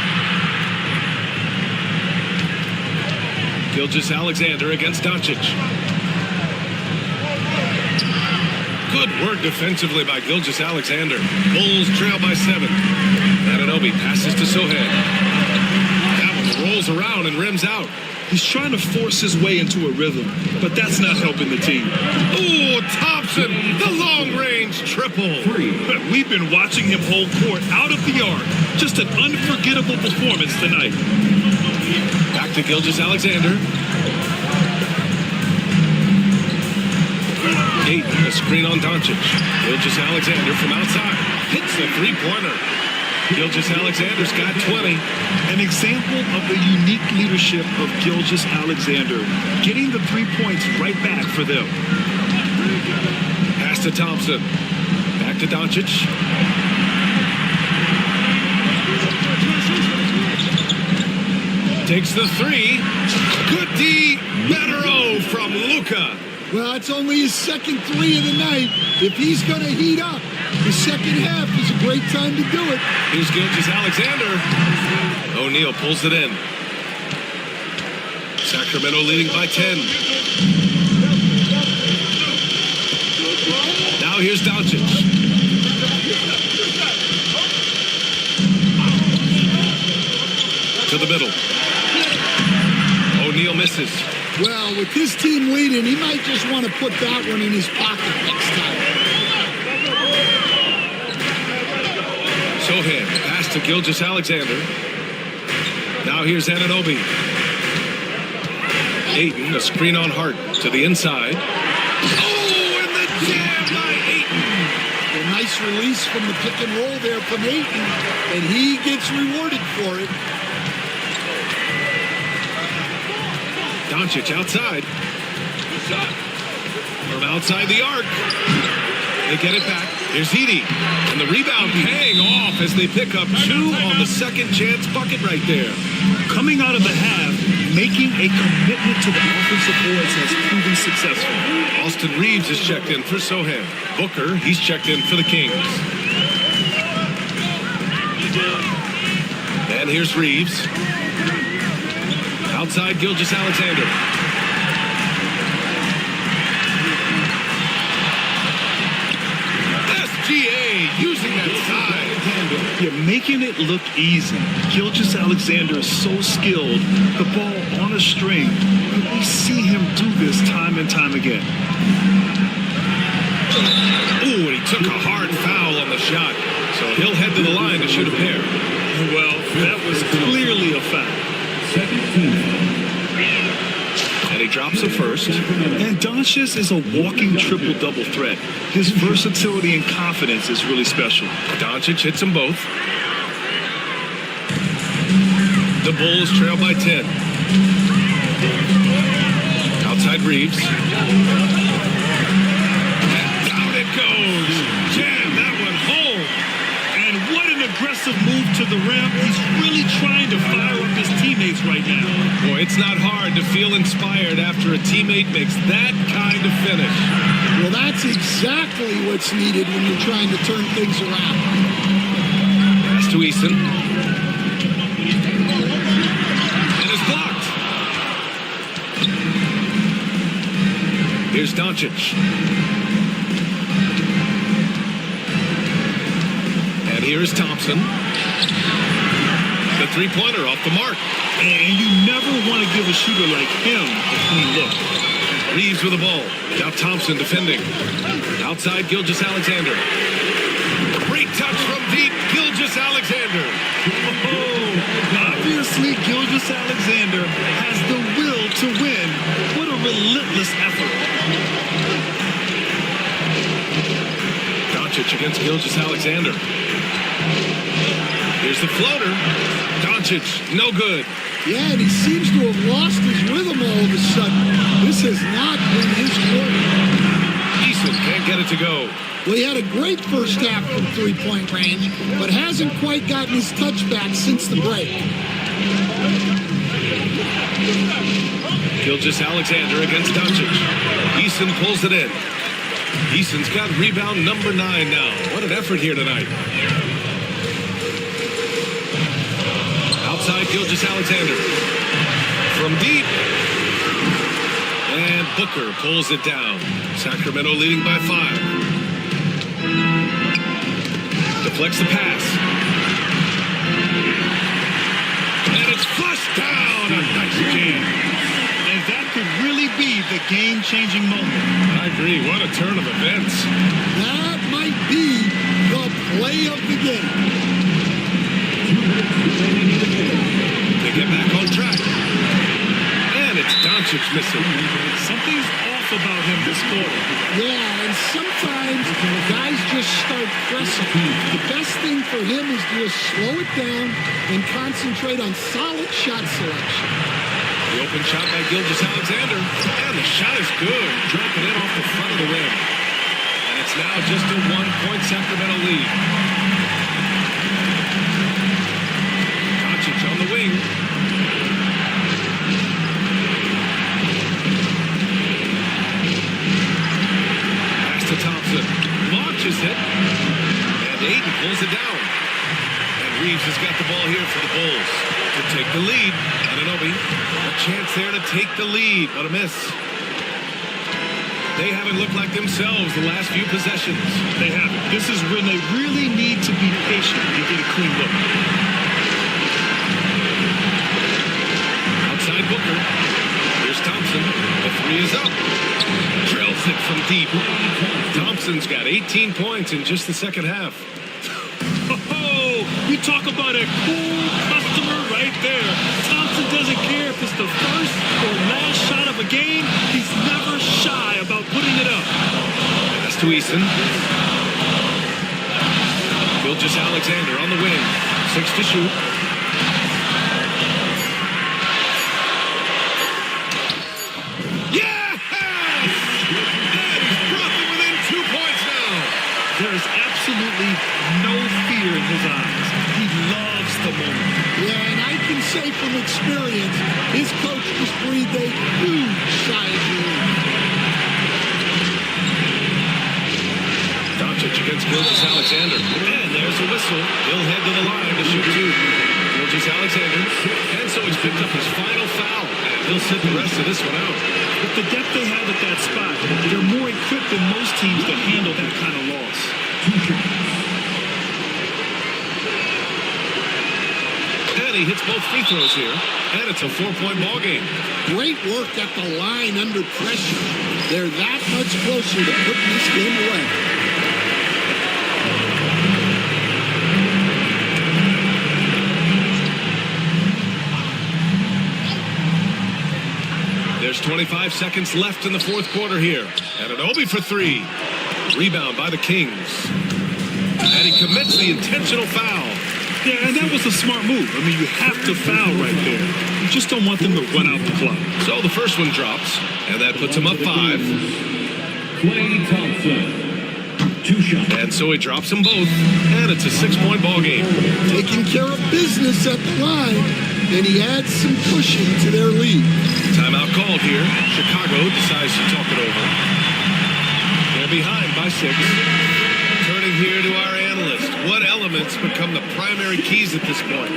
Gilgeous-Alexander against Doncic. Good work defensively by Gilgeous-Alexander. Bulls trail by 7. Anunoby passes to Sohan. That one rolls around and rims out. He's trying to force his way into a rhythm, but that's not helping the team. Oh, Thompson, the long-range triple. We've been watching him hold court out of the arc. Just an unforgettable performance tonight. Back to Gilgeous-Alexander. Ayton, a screen on Doncic. Gilgeous-Alexander from outside. Hits the three-pointer. Gilgeous-Alexander's got 20. An example of the unique leadership of Gilgeous-Alexander. Getting the 3 points right back for them. Pass to Thompson. Back to Doncic. Takes the three. Good D. Better O from Luka. Well, it's only his second 3 of the night. If he's going to heat up, the second half is a great time to do it. Here's Gilgeous-Alexander. O'Neal pulls it in. Sacramento leading by 10. Now here's Doncic. To the middle. O'Neal misses. misses. Well, with his team leading, he might just want to put that one in his pocket next time. Sohan, pass to Gilgeous-Alexander. Now here's Anunoby. Ayton, a screen on Hart to the inside. Oh, and the jam by Ayton. A nice release from the pick and roll there from Ayton, and he gets rewarded for it. Doncic outside. From outside the arc. They get it back. Here's Heedy. And the rebound paying off as they pick up 2 on the second chance bucket right there. Coming out of the half, making a commitment to the offensive boards has proven successful. Austin Reeves is checked in for Sohan. Booker, he's checked in for the Kings. And here's Reeves. Outside Gilgeous-Alexander. SGA using that side. You're making it look easy. Gilgeous-Alexander is so skilled. The ball on a string. We see him do this time and time again. Ooh, and he took a hard foul on the shot. So he'll head to the line to shoot a pair. Well, that was clearly a foul. And he drops a first. And Doncic is a walking triple-double threat. His versatility and confidence is really special. Doncic hits them both. The Bulls trail by 10. Outside Reeves. And down it goes. Jam that one home. And what an aggressive move to the rim. He's really trying to fire up his teammates right now. Boy, it's not hard to feel inspired after a teammate makes that kind of finish. Well, that's exactly what's needed when you're trying to turn things around. Pass to Eason. And it's blocked. Here's Doncic. And here's Thompson. The three-pointer off the mark. And you never want to give a shooter like him a clean look. Reeves with the ball. Now Thompson defending. Outside Gilgeous-Alexander. Great touch from deep. Gilgeous-Alexander. Oh, obviously Gilgeous-Alexander has the will to win. What a relentless effort. Doncic against Gilgeous-Alexander. Here's the floater. Doncic, no good. Yeah, and he seems to have lost his rhythm all of a sudden. This has not been his quarter. Eason can't get it to go. Well, he had a great first half from three-point range, but hasn't quite gotten his touch back since the break. Gilgeous-Alexander against Doncic. Eason pulls it in. Eason's got rebound number 9 now. What an effort here tonight. Outside Gilgeous-Alexander. From deep. And Booker pulls it down. Sacramento leading by 5. Deflects the pass. And it's flushed down. A nice jam. And that could really be the game-changing moment. I agree. What a turn of events. That might be the play of the game. They get back on track. And it's Doncic missing. Something's off about him this quarter. Yeah, and sometimes guys just start pressing. The best thing for him is to just slow it down and concentrate on solid shot selection. The open shot by Gilgeous-Alexander. And the shot is good. Dropping it off the front of the rim. And it's now just a 1-point Sacramento lead. Doncic on the wing. Pass to Thompson. Launches it. And Ayton pulls it down. And Reeves has got the ball here for the Bulls to take the lead. Anunoby, a chance there to take the lead, but a miss. They haven't looked like themselves the last few possessions. They haven't. This is when they really need to be patient and get a clean look. Outside Booker. Here's Thompson. The three is up. Drills it from deep. Thompson's got 18 points in just the second half. Oh, you talk about a cool customer right there. Thompson doesn't care if it's the first or last shot of a game. He's never shy about putting it up. Pass to Eason. Gilgeous-Alexander on the wing. 6 to shoot. Yes! And he's brought them within 2 points now. There is absolutely no fear in his eyes. He loves the moment. Yeah, and I can say from experience, his coach just breathed a huge sigh of relief. Doncic against Gilgeous-Alexander. And there's a whistle. He'll head to the line to shoot 2. Gilgeous-Alexander. And so he's picked up his final foul. And he'll sit the rest of this one out. With the depth they have at that spot, they're more equipped than most teams to handle that kind of loss. And he hits both free throws here. And it's a 4-point ball game. Great work at the line under pressure. They're that much closer to putting this game away. There's 25 seconds left in the fourth quarter here. And Anunoby for 3. Rebound by the Kings. And he commits the intentional foul. Yeah, and that was a smart move. I mean, you have to foul right there. You just don't want them to run out the clock. So the first one drops, and that puts him up 5. Klay Thompson. 2 shots. And so he drops them both, and it's a 6-point ball game. Taking care of business at the line, and he adds some cushion to their lead. Timeout called here. Chicago decides to talk it over. They're behind by 6. Turning here to our analyst. What elements become the primary keys at this point?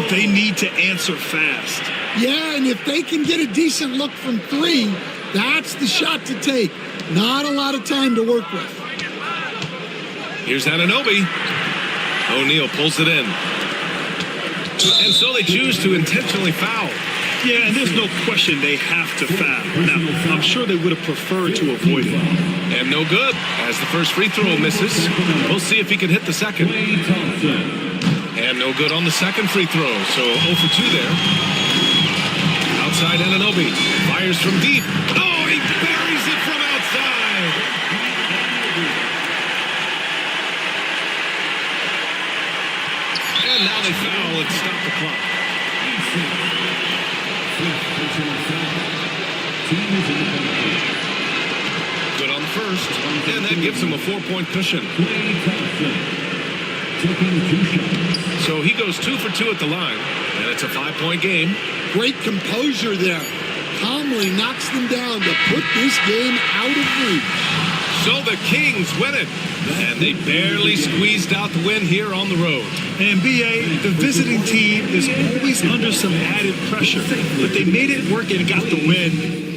They need to answer fast. Yeah, and if they can get a decent look from 3, that's the shot to take. Not a lot of time to work with. Here's Anunoby. O'Neal pulls it in. And so they choose to intentionally foul. Yeah, and there's no question they have to foul. Now, I'm sure they would have preferred to avoid it. And no good, as the first free throw misses. We'll see if he can hit the second. Klay Thompson. And no good on the second free throw, so 0 for 2 there. Outside Anunoby, fires from deep. Oh, he buries it from outside. And now they foul and stop the clock. Good on the first, and that gives him a 4-point cushion. So he goes 2 for 2 at the line, and it's a 5-point game. Great composure there. Calmly knocks them down to put this game out of reach. So the Kings win it, and they barely squeezed out the win here on the road. And BA, the visiting team is always under some added pressure, but they made it work and got the win.